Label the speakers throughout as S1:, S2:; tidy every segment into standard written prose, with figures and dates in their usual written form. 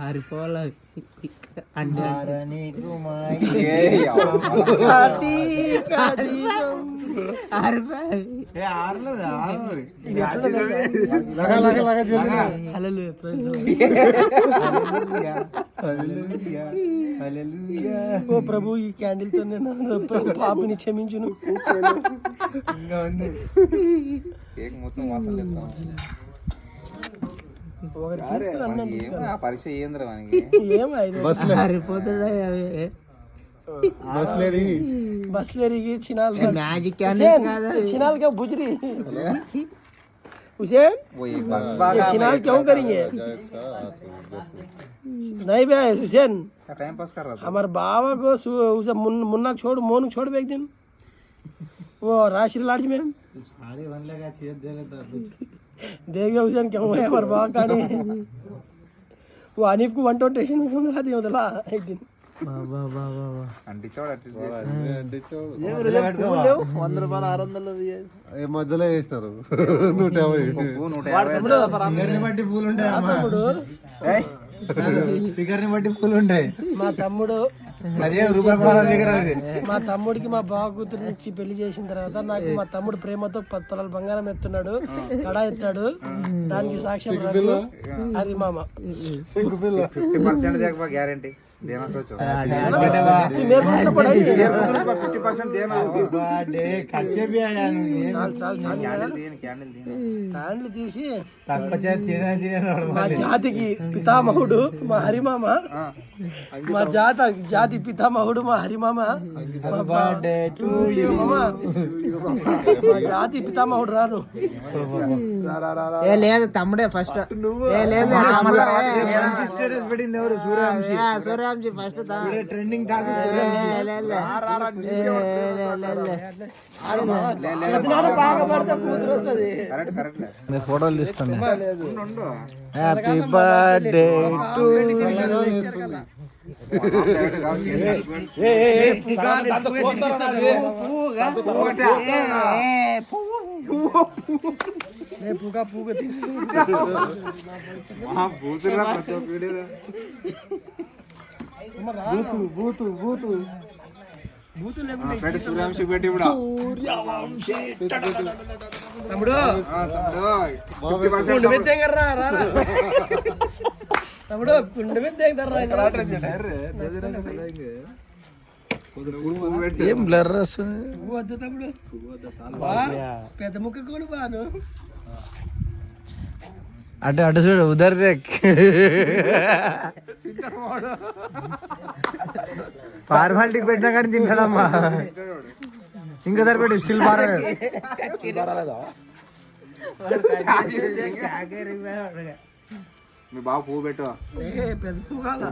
S1: ఆరిపోవాలి
S2: ఓ ప్రభు ఈ క్యాండిల్ తో నేను పాపిని క్షమించును.
S3: పరీక్ష ఏంద్ర
S2: బస్లేరికి చినాల్
S1: మ్యాజిక్ క్యాండిల్స్ కాదా
S2: चिनाल क्या बुझ रही हुसैन ये चिनाल क्यों करेंगे नहीं भाई हुसैन
S3: टाइम पास कर रहा था.
S2: हमारे बाबा को उसे मुन्ना छोड़ मोन छोड़ एक दिन वो राशि लाज में देख हुसैन क्यों है हमारे बाबा का नहीं वो अनीफ को 1 स्टेशन में क्यों दिया उधला एक दिन
S4: మధ్యలో వేసినారు 150
S2: మా తమ్ముడు
S4: అదే రూపాయి
S2: మా తమ్ముడికి మా బావ కూతురు ఇచ్చి పెళ్లి చేసిన తర్వాత నాకు మా తమ్ముడు ప్రేమతో 10 తులాల బంగారం ఎత్తున్నాడు, కడా ఎత్తాడు. దానికి సాక్ష్యం అది మామ.
S3: 50% గ్యారంటీ देना सोचो
S4: खर्चे भी आया
S2: క్యాండిల్ తీసి మా జాతికి పితామహుడు మా హరిమామ, మా జాతి పితామహుడు మా హరిమామ, మా జాతి పితామహుడు రాను.
S1: లేదు తమ్ముడే ఫస్ట్. లేదు సూర్యాంశి ఫస్ట్
S4: ట్రెండింగ్ ఫోటోలు తీసుకోండి. హ్యాపీ బర్త్డే టు
S3: సూర్యవంశీ పెట్టి
S2: తమ్ముడు తమ్ముడు కుండ మీద
S4: ఏం బ్లర్ వస్తుంది.
S2: వద్దు తమ్ముడు పెద్ద ముక్క కొను బాను
S4: అటు అటు చూడు ఉదర్ ఫార్మాలిటీకి పెట్టినా కానీ తింటాడమ్మా. ఇంకోసారి పెట్టు స్టిల్ బాగా
S3: మీ బాబు పువ్వు పెట్టు.
S2: పెద్ద పువ్వు కాదా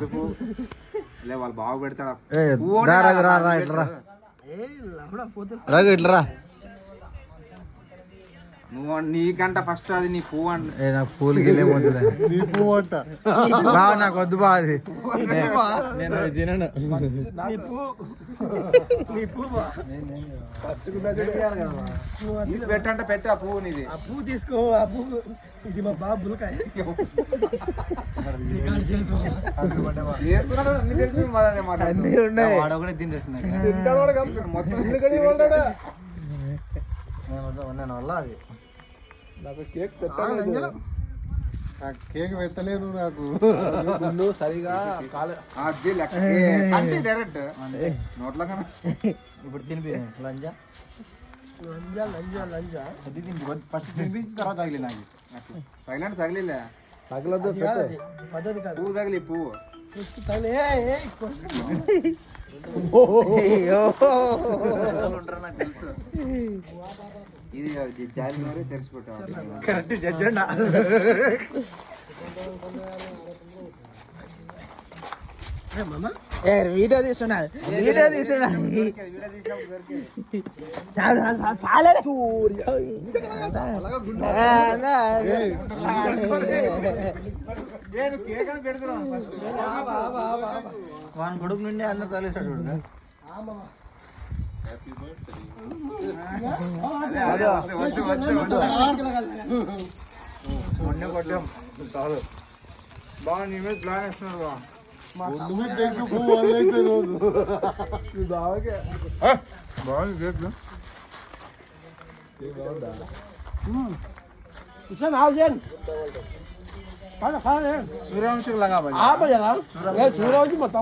S3: లే వాళ్ళ బాబు పెడతాడు.
S4: రఘు ఇట్లరా.
S3: నువ్వు నీకంట ఫస్ట్ అది నీ పువ్వు అంట.
S4: నాకు పూలకి వెళ్ళేమవుతుంది. నీ పువ్వు అంట బాగా నాకు వద్దు బా. అది నేను అది తినను.
S3: పెట్టంటే పెట్టి ఆ పువ్వు నీది.
S2: ఆ పువ్వు తీసుకో. ఆ పువ్వు ఇది మా బాబు బులకాయ.
S4: నేను వల్ల అది నాకు కేక్ పెట్టలేదు. కేక్ పెట్టలేదు నాకు.
S3: నువ్వు సరిగా డైరెక్ట్ నోట్ల కన్నా
S4: ఇప్పుడు తినిపి లంజా
S3: ఫస్ట్ తినిపించిన తర్వాత తగిలి నాకు తగిలంటే తగిలిలే
S4: తగలదు.
S2: పద్ధతి కాదు.
S3: పువ్వు తగిలి పువ్వు తెలుసు. ఇది జాలి మరి తెరిచిపెట్టావు.
S4: కరెక్ట్ జడ్జండా.
S1: వీడియో తీస్తున్నా చాలా
S4: వాని కొడుకు నుండి అందరు తలేసాడు. మొన్నే కొట్టాం చాలు బాగా నీ మీద ప్లాన్ వేస్తున్నారు బా బాగుంది కేక్
S2: ఇషన్ आओ जन खाना खा ले
S4: సూర్యవంశీ లాగా
S2: आ बजा ले सूरज जी मत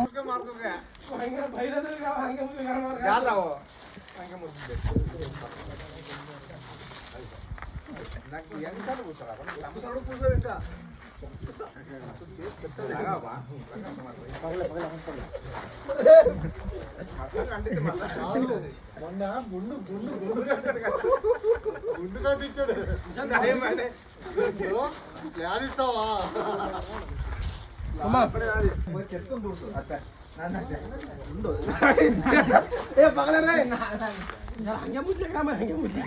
S2: हंगे मुझे काम है हंगे मुझे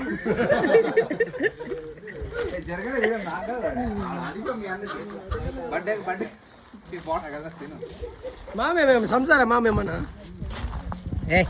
S3: బర్త్డే
S2: మామే మేము సంసార మామేమన్నా
S1: ఏ